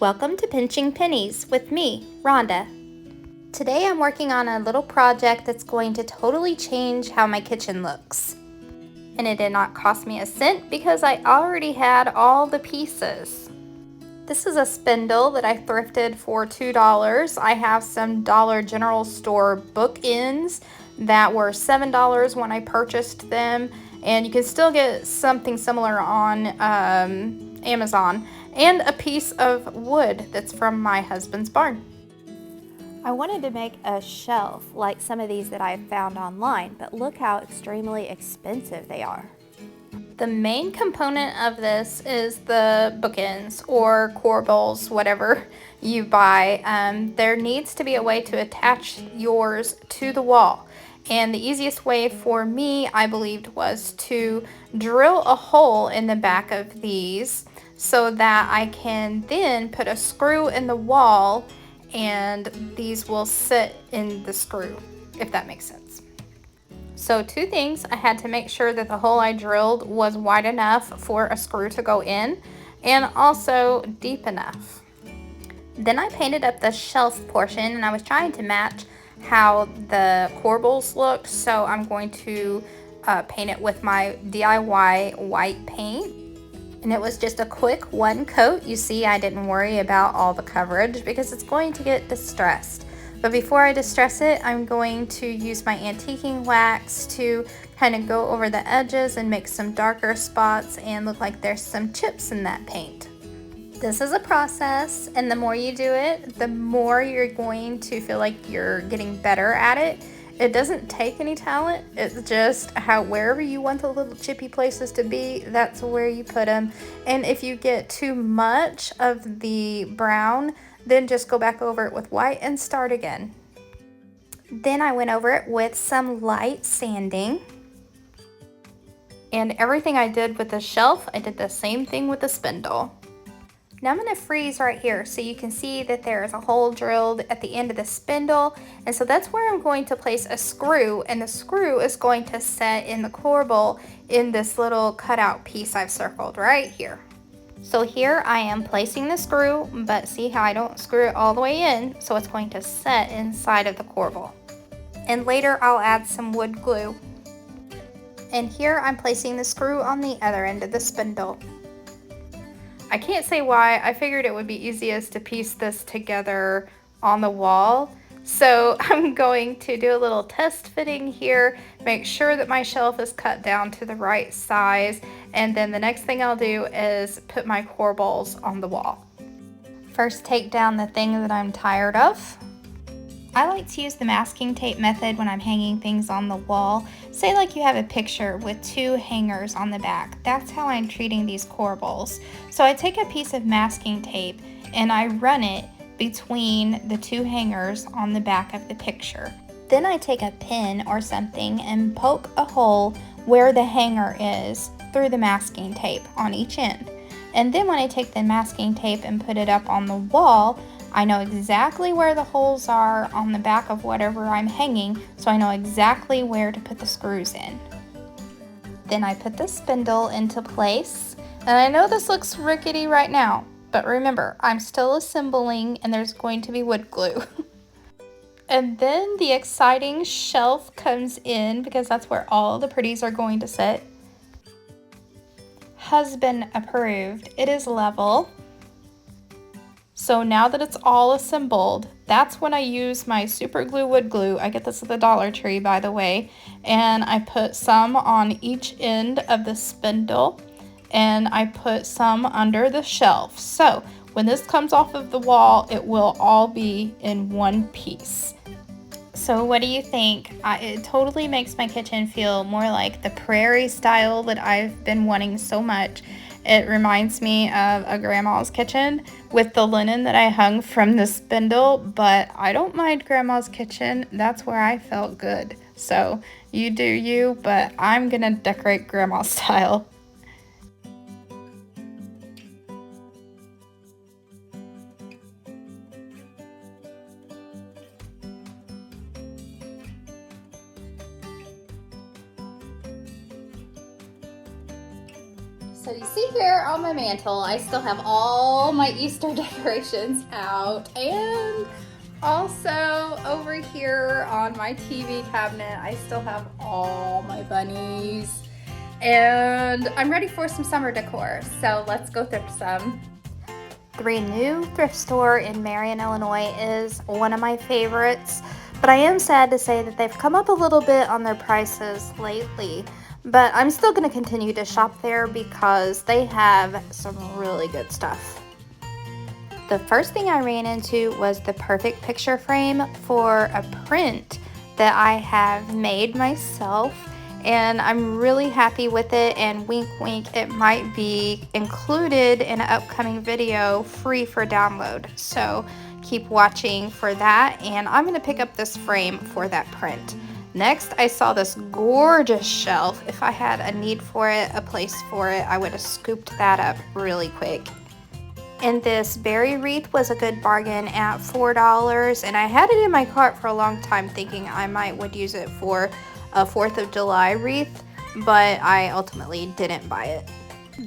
Welcome to Pinching Pennies with me, Rhonda. Today I'm working on a little project that's going to totally change how my kitchen looks. And it did not cost me a cent because I already had all the pieces. This is a spindle that I thrifted for $2. I have some Dollar General store bookends that were $7 when I purchased them, and you can still get something similar on Amazon, and a piece of wood that's from my husband's barn. I wanted to make a shelf like some of these that I found online, but look how extremely expensive they are. The main component of this is the bookends or corbels, whatever you buy. There needs to be a way to attach yours to the wall. And the easiest way for me, I believed, was to drill a hole in the back of these so that I can then put a screw in the wall and these will sit in the screw, if that makes sense. So two things: I had to make sure that the hole I drilled was wide enough for a screw to go in and also deep enough. Then I painted up the shelf portion, and I was trying to match how the corbels looked, so I'm going to paint it with my DIY white paint. And it was just a quick one coat. You see, I didn't worry about all the coverage because it's going to get distressed. But before I distress it, I'm going to use my antiquing wax to kind of go over the edges and make some darker spots and look like there's some chips in that paint. This is a process, and the more you do it, the more you're going to feel like you're getting better at it. It doesn't take any talent. It's just wherever you want the little chippy places to be, that's where you put them. And if you get too much of the brown, then just go back over it with white and start again. Then I went over it with some light sanding. And everything I did with the shelf, I did the same thing with the spindle. Now I'm going to freeze right here so you can see that there is a hole drilled at the end of the spindle, and so that's where I'm going to place a screw, and the screw is going to set in the corbel in this little cutout piece I've circled right here. So here I am placing the screw, but see how I don't screw it all the way in, so it's going to set inside of the corbel. And later I'll add some wood glue. And here I'm placing the screw on the other end of the spindle. I can't say why. I figured it would be easiest to piece this together on the wall. So I'm going to do a little test fitting here, make sure that my shelf is cut down to the right size, and then the next thing I'll do is put my corbels on the wall. First, take down the thing that I'm tired of. I like to use the masking tape method when I'm hanging things on the wall. Say like you have a picture with two hangers on the back. That's how I'm treating these corbels. So I take a piece of masking tape and I run it between the two hangers on the back of the picture. Then I take a pin or something and poke a hole where the hanger is through the masking tape on each end. And then when I take the masking tape and put it up on the wall, I know exactly where the holes are on the back of whatever I'm hanging, so I know exactly where to put the screws in. Then I put the spindle into place, and I know this looks rickety right now, but remember, I'm still assembling and there's going to be wood glue. And then the exciting shelf comes in because that's where all the pretties are going to sit. Husband approved. It is level. So now that it's all assembled, that's when I use my super glue wood glue. I get this at the Dollar Tree, by the way, and I put some on each end of the spindle and I put some under the shelf. So when this comes off of the wall, it will all be in one piece. So what do you think? It totally makes my kitchen feel more like the prairie style that I've been wanting so much. It reminds me of a grandma's kitchen with the linen that I hung from the spindle, but I don't mind grandma's kitchen. That's where I felt good. So you do you, but I'm gonna decorate grandma style. So you see here on my mantle, I still have all my Easter decorations out, and also over here on my TV cabinet, I still have all my bunnies. And I'm ready for some summer decor, so let's go thrift some. The Renew thrift store in Marion, Illinois is one of my favorites, but I am sad to say that they've come up a little bit on their prices lately. But I'm still going to continue to shop there because they have some really good stuff. The first thing I ran into was the perfect picture frame for a print that I have made myself, and I'm really happy with it, and wink wink, it might be included in an upcoming video free for download. So keep watching for that, and I'm going to pick up this frame for that print. Next, I saw this gorgeous shelf. If I had a need for it, a place for it, I would have scooped that up really quick. And this berry wreath was a good bargain at $4, and I had it in my cart for a long time thinking I would use it for a 4th of July wreath, but I ultimately didn't buy it.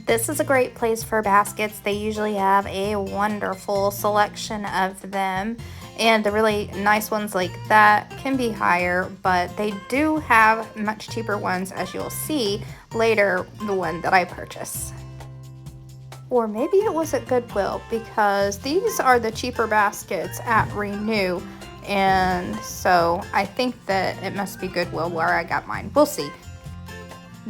This is a great place for baskets. They usually have a wonderful selection of them. And the really nice ones like that can be higher, but they do have much cheaper ones, as you'll see later, the one that I purchased. Or maybe it was at Goodwill, because these are the cheaper baskets at Renew, and so I think that it must be Goodwill where I got mine. We'll see.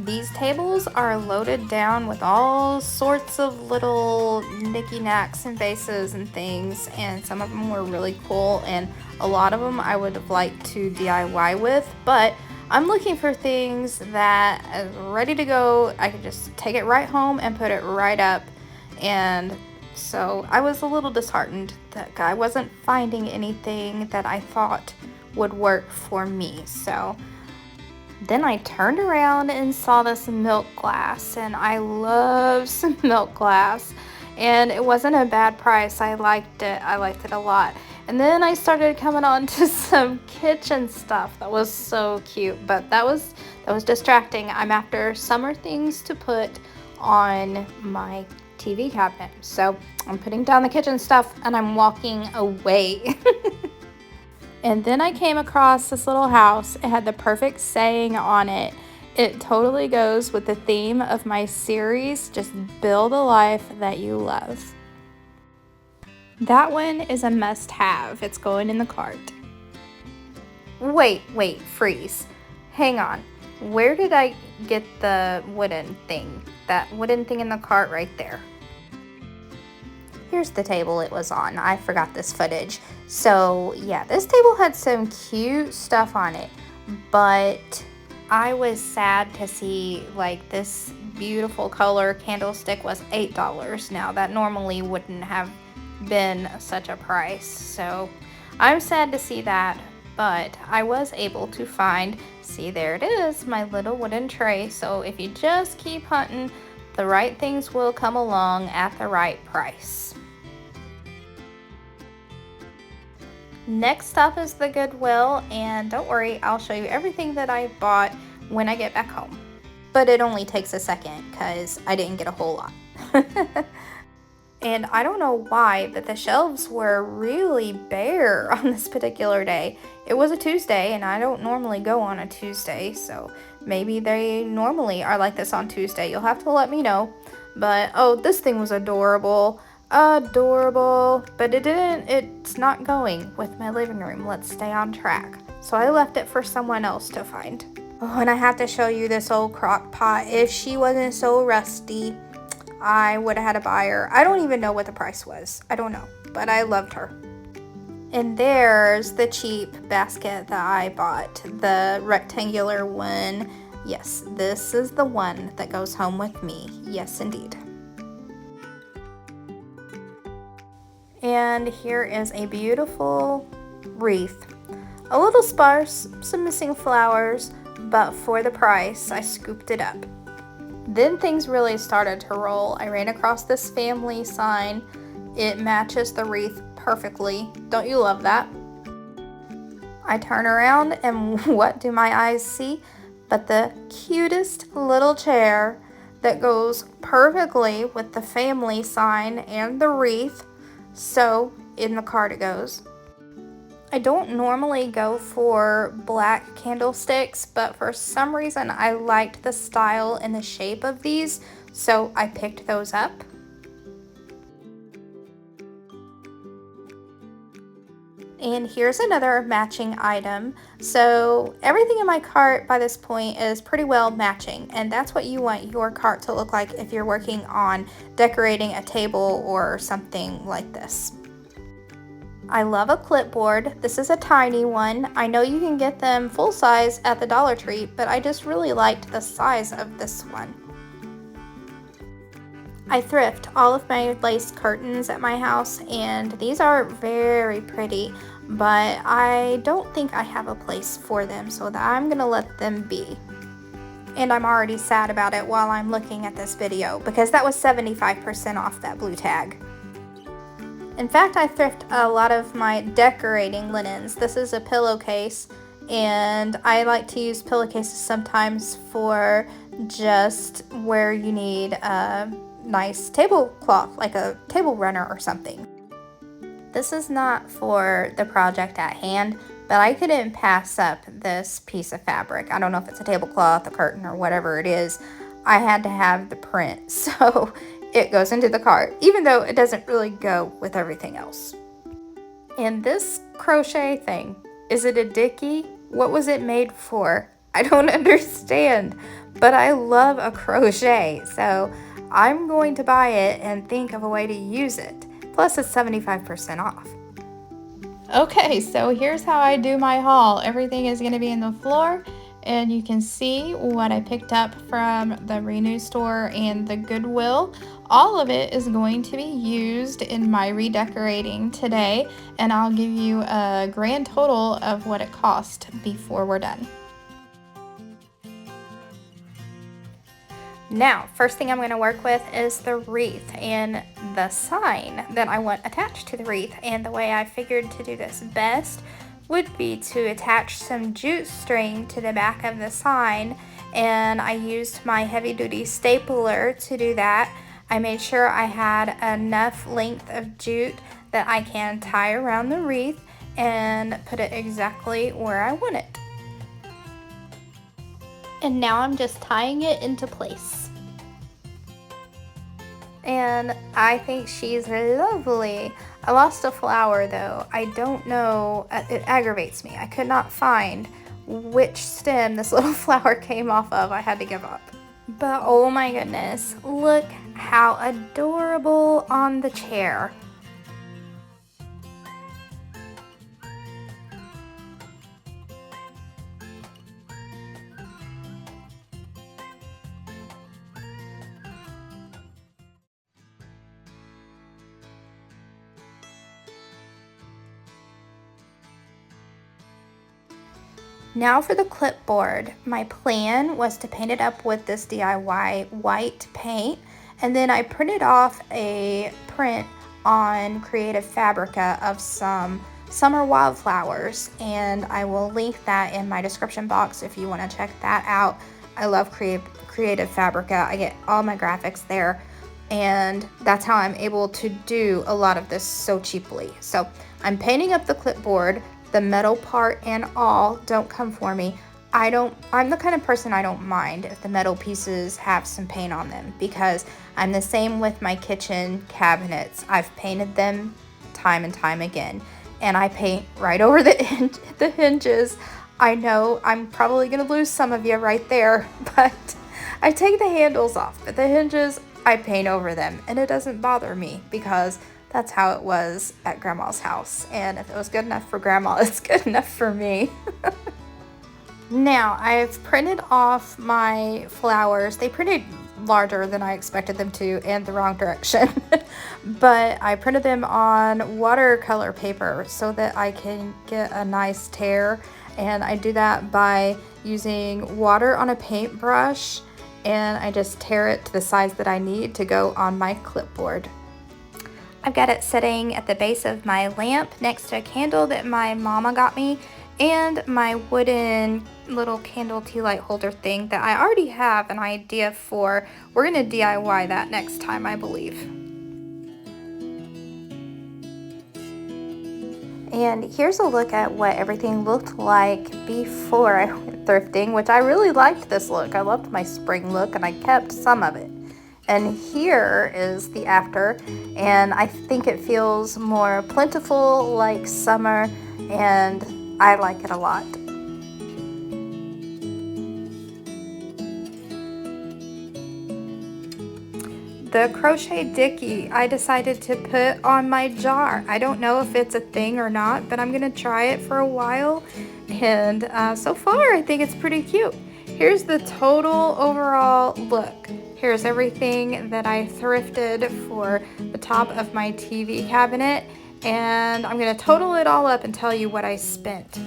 These tables are loaded down with all sorts of little knicky-knacks and vases and things, and some of them were really cool, and a lot of them I would have liked to DIY with, but I'm looking for things that are ready to go. I could just take it right home and put it right up, and so I was a little disheartened that I wasn't finding anything that I thought would work for me. So then I turned around and saw this milk glass, and I love some milk glass, and it wasn't a bad price. I liked it a lot. And then I started coming on to some kitchen stuff that was so cute, but that was distracting. I'm after summer things to put on my TV cabinet, so I'm putting down the kitchen stuff and I'm walking away. And then I came across this little house. It had the perfect saying on it. It totally goes with the theme of my series, just build a life that you love. That one is a must-have. It's going in the cart. Wait, freeze. Hang on. Where did I get the wooden thing? That wooden thing in the cart right there. Here's the table it was on. I forgot this footage. So yeah, this table had some cute stuff on it, but I was sad to see like this beautiful color candlestick was $8. Now that normally wouldn't have been such a price, so I'm sad to see that, but I was able to find, see, there it is, my little wooden tray. So if you just keep hunting, the right things will come along at the right price. Next up is the Goodwill, and don't worry, I'll show you everything that I bought when I get back home. But it only takes a second because I didn't get a whole lot. And I don't know why, but the shelves were really bare on this particular day. It was a Tuesday, and I don't normally go on a Tuesday, so maybe they normally are like this on Tuesday. You'll have to let me know. But oh, this thing was adorable. But it's not going with my living room. Let's stay on track. So I left it for someone else to find. Oh, and I have to show you this old crock pot. If she wasn't so rusty, I would have had a buyer. I don't even know what the price was. I don't know, but I loved her. And there's the cheap basket that I bought, the rectangular one. Yes, this is the one that goes home with me. Yes, indeed. And here is a beautiful wreath. A little sparse, some missing flowers, but for the price, I scooped it up. Then things really started to roll. I ran across this family sign. It matches the wreath perfectly. Don't you love that? I turn around and what do my eyes see but the cutest little chair that goes perfectly with the family sign and the wreath. So in the card it goes. I don't normally go for black candlesticks, but for some reason I liked the style and the shape of these, so I picked those up. And here's another matching item. So everything in my cart by this point is pretty well matching, and that's what you want your cart to look like if you're working on decorating a table or something like this. I love a clipboard. This is a tiny one. I know you can get them full size at the Dollar Tree, but I just really liked the size of this one. I thrift all of my lace curtains at my house, and these are very pretty, but I don't think I have a place for them, so that I'm gonna let them be. And I'm already sad about it while I'm looking at this video, because that was 75% off that blue tag. In fact, I thrift a lot of my decorating linens. This is a pillowcase, and I like to use pillowcases sometimes for just where you need a nice tablecloth, like a table runner or something. This is not for the project at hand, but I couldn't pass up this piece of fabric. I don't know if it's a tablecloth, a curtain, or whatever it is. I had to have the print, so it goes into the cart, even though it doesn't really go with everything else. And this crochet thing, is it a dicky? What was it made for? I don't understand, but I love a crochet, so I'm going to buy it and think of a way to use it. Plus it's 75% off. Okay, so here's how I do my haul. Everything is going to be in the floor, and you can see what I picked up from the Renew store and the Goodwill. All of it is going to be used in my redecorating today, and I'll give you a grand total of what it cost before we're done. Now, first thing I'm going to work with is the wreath and the sign that I want attached to the wreath. And the way I figured to do this best would be to attach some jute string to the back of the sign, and I used my heavy-duty stapler to do that. I made sure I had enough length of jute that I can tie around the wreath and put it exactly where I want it. And now I'm just tying it into place. And I think she's lovely. I lost a flower though. I don't know, it aggravates me. I could not find which stem this little flower came off of. I had to give up. But oh my goodness, look how adorable on the chair. Now for the clipboard. My plan was to paint it up with this DIY white paint, and then I printed off a print on Creative Fabrica of some summer wildflowers, and I will link that in my description box if you want to check that out. I love Creative Fabrica. I get all my graphics there, and that's how I'm able to do a lot of this so cheaply. So I'm painting up the clipboard. The metal part and all don't come for me. I'm the kind of person I don't mind if the metal pieces have some paint on them, because I'm the same with my kitchen cabinets. I've painted them time and time again, and I paint right over the hinges. I know I'm probably gonna lose some of you right there, but I take the handles off, but the hinges, I paint over them, and it doesn't bother me because that's how it was at Grandma's house. And if it was good enough for Grandma, it's good enough for me. Now, I've printed off my flowers. They printed larger than I expected them to, and the wrong direction. But I printed them on watercolor paper so that I can get a nice tear. And I do that by using water on a paintbrush, and I just tear it to the size that I need to go on my clipboard. I've got it sitting at the base of my lamp next to a candle that my mama got me, and my wooden little candle tea light holder thing that I already have an idea for. We're gonna DIY that next time, I believe. And here's a look at what everything looked like before I went thrifting, which I really liked this look. I loved my spring look and I kept some of it. And here is the after, and I think it feels more plentiful, like summer, and I like it a lot. The crochet dicky I decided to put on my jar. I don't know if it's a thing or not, but I'm gonna try it for a while, and so far I think it's pretty cute. Here's the total overall look. Here's everything that I thrifted for the top of my TV cabinet, and I'm gonna total it all up and tell you what I spent.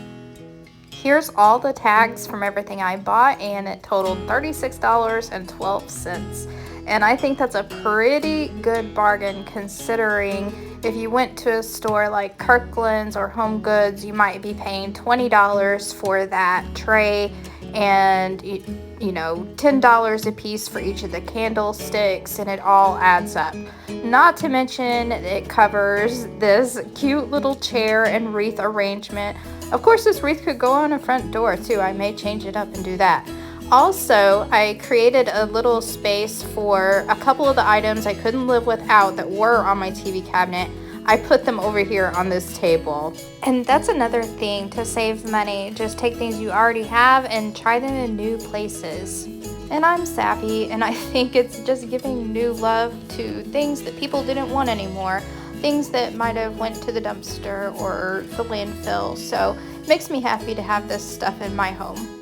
Here's all the tags from everything I bought, and it totaled $36.12. And I think that's a pretty good bargain, considering if you went to a store like Kirkland's or Home Goods, you might be paying $20 for that tray, and you know, $10 a piece for each of the candlesticks, and it all adds up. Not to mention it covers this cute little chair and wreath arrangement. Of course, this wreath could go on a front door too. I may change it up and do that. Also, I created a little space for a couple of the items I couldn't live without that were on my TV cabinet. I put them over here on this table. And that's another thing to save money. Just take things you already have and try them in new places. And I'm savvy, and I think it's just giving new love to things that people didn't want anymore. Things that might have went to the dumpster or the landfill. So it makes me happy to have this stuff in my home.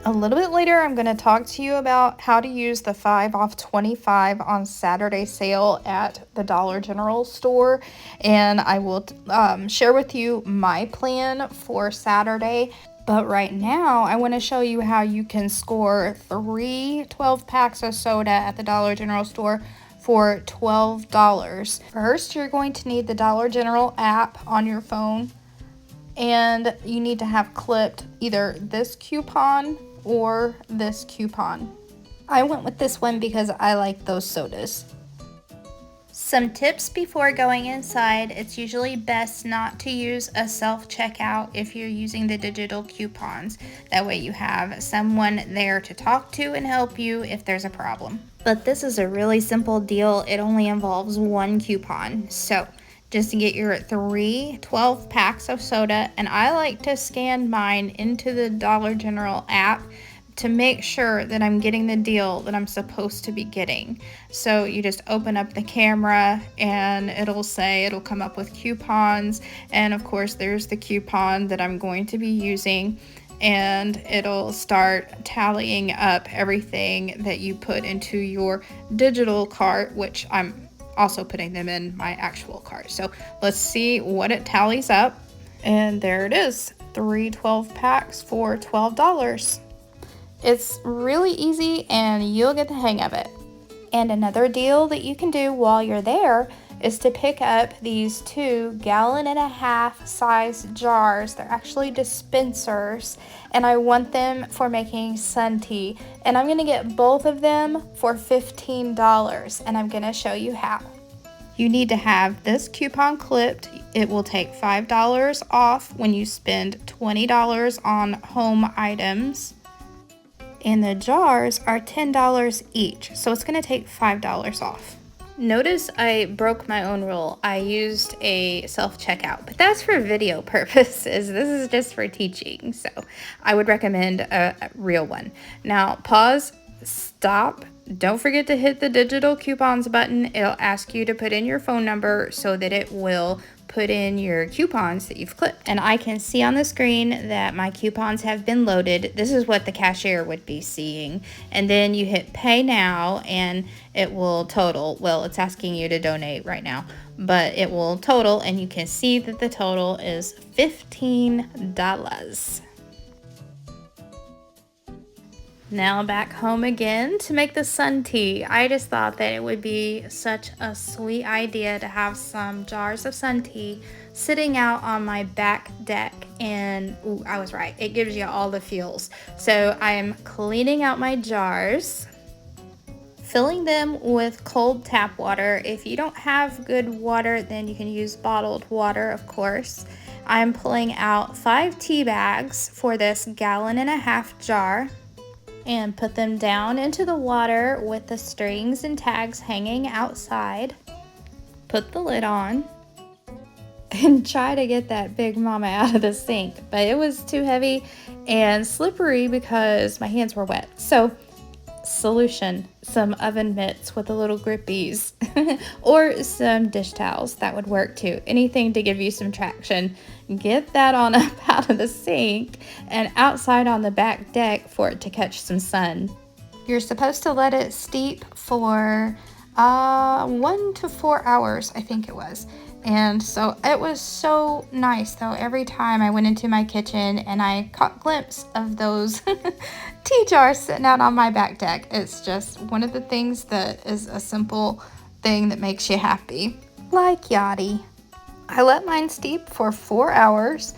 A little bit later, I'm going to talk to you about how to use the 5 off 25 on Saturday sale at the Dollar General store. And I will share with you my plan for Saturday. But right now, I want to show you how you can score 3 12-packs of soda at the Dollar General store for $12. First, you're going to need the Dollar General app on your phone. And you need to have clipped either this coupon or this coupon. I went with this one because I like those sodas. Some tips before going inside: it's usually best not to use a self-checkout if you're using the digital coupons. That way you have someone there to talk to and help you if there's a problem. But this is a really simple deal. It only involves one coupon. So just to get your 3 12-packs of soda, and I like to scan mine into the Dollar General app to make sure that I'm getting the deal that I'm supposed to be getting. So you just open up the camera and it'll come up with coupons, and of course there's the coupon that I'm going to be using, and it'll start tallying up everything that you put into your digital cart, which I'm also putting them in my actual cart. So let's see what it tallies up. And there it is, 3 12-packs for $12. It's really easy and you'll get the hang of it. And another deal that you can do while you're there is to pick up these 2 gallon-and-a-half size jars. They're actually dispensers, and I want them for making sun tea. And I'm gonna get both of them for $15, and I'm gonna show you how. You need to have this coupon clipped. It will take $5 off when you spend $20 on home items. And the jars are $10 each, so it's gonna take $5 off. Notice I broke my own rule. I used a self-checkout, but that's for video purposes. This is just for teaching, so I would recommend a real one. Now, pause, stop. Don't forget to hit the digital coupons button. It'll ask you to put in your phone number so that it will put in your coupons that you've clipped. And I can see on the screen that my coupons have been loaded. This is what the cashier would be seeing. And then you hit pay now and it will total. Well, it's asking you to donate right now, but it will total, and you can see that the total is $15. Now back home again to make the sun tea. I just thought that it would be such a sweet idea to have some jars of sun tea sitting out on my back deck. And ooh, I was right. It gives you all the feels. So I am cleaning out my jars, filling them with cold tap water. If you don't have good water, then you can use bottled water, of course. I'm pulling out 5 tea bags for this 1.5 gallon jar and put them down into the water with the strings and tags hanging outside. Put the lid on and try to get that big mama out of the sink, but it was too heavy and slippery because my hands were wet. So solution, some oven mitts with the little grippies or some dish towels, that would work too. Anything to give you some traction. Get that on up out of the sink and outside on the back deck for it to catch some sun. You're supposed to let it steep for 1 to 4 hours, I think it was. And so it was so nice though. Every time I went into my kitchen and I caught a glimpse of those tea jars sitting out on my back deck. It's just one of the things that is a simple thing that makes you happy. Like Yachty. I let mine steep for 4 hours.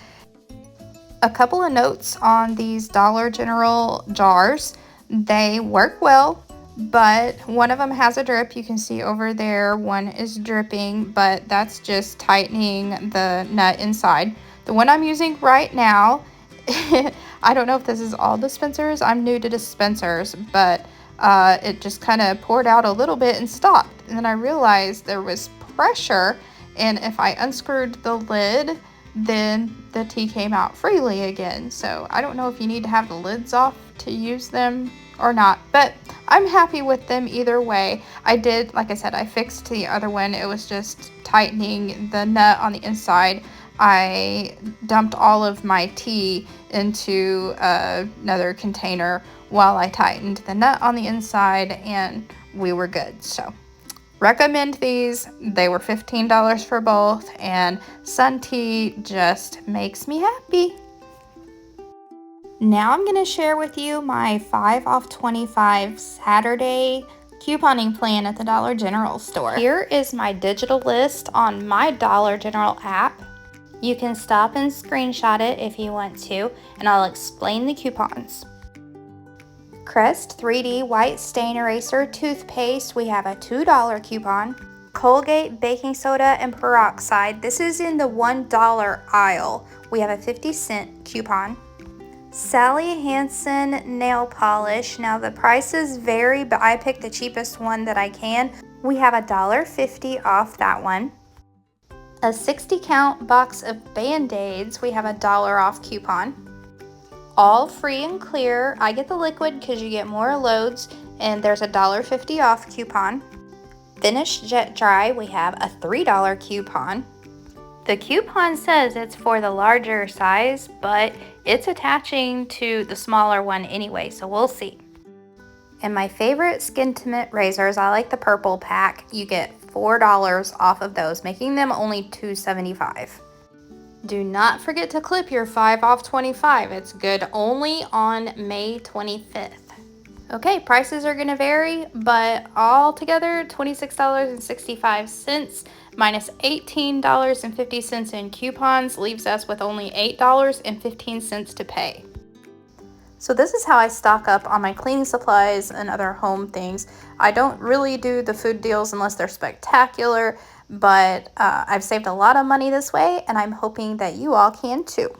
A couple of notes on these Dollar General jars. They work well, but one of them has a drip. You can see over there one is dripping, but that's just tightening the nut inside. The one I'm using right now, I don't know if this is all dispensers. I'm new to dispensers, but it just kind of poured out a little bit and stopped. And then I realized there was pressure, and if I unscrewed the lid, then the tea came out freely again. So I don't know if you need to have the lids off to use them or not, but I'm happy with them either way. I did, like I said, I fixed the other one. It was just tightening the nut on the inside. I dumped all of my tea into another container while I tightened the nut on the inside, and we were good. So recommend these. They were $15 for both, and sun tea just makes me happy. Now I'm going to share with you my 5 off 25 Saturday couponing plan at the Dollar General store. Here is my digital list on my Dollar General app. You can stop and screenshot it if you want to, and I'll explain the coupons. Crest 3D White Stain Eraser Toothpaste, we have a $2 coupon. Colgate Baking Soda and Peroxide, this is in the $1 aisle. We have a 50-cent coupon. Sally Hansen nail polish. Now the prices vary, but I picked the cheapest one that I can. We have a $1.50 off that one. A 60 count box of Band-Aids. We have a $1 off coupon. All free and clear. I get the liquid because you get more loads, and there's a $1.50 off coupon. Finish Jet Dry. We have a $3 coupon. The coupon says it's for the larger size, but it's attaching to the smaller one anyway, so we'll see. And my favorite Skintimate razors, I like the purple pack. You get $4 off of those, making them only $2.75. Do not forget to clip your 5 off 25. It's good only on May 25th. Okay, prices are going to vary, but all together $26.65 minus $18.50 in coupons leaves us with only $8.15 to pay. So this is how I stock up on my cleaning supplies and other home things. I don't really do the food deals unless they're spectacular, but I've saved a lot of money this way, and I'm hoping that you all can too.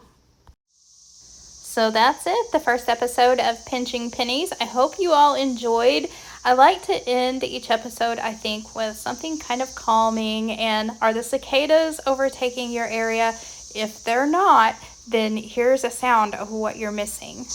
So that's it, the first episode of Pinching Pennies. I hope you all enjoyed. I like to end each episode, I think, with something kind of calming. And are the cicadas overtaking your area? If they're not, then here's a sound of what you're missing.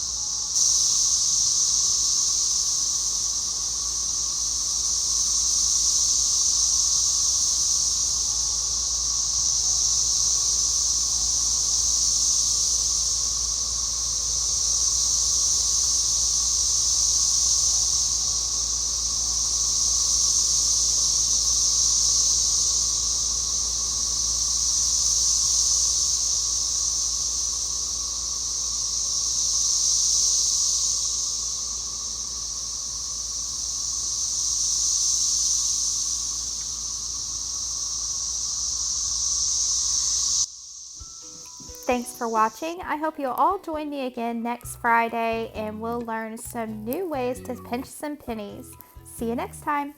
Thanks for watching. I hope you'll all join me again next Friday and we'll learn some new ways to pinch some pennies. See you next time.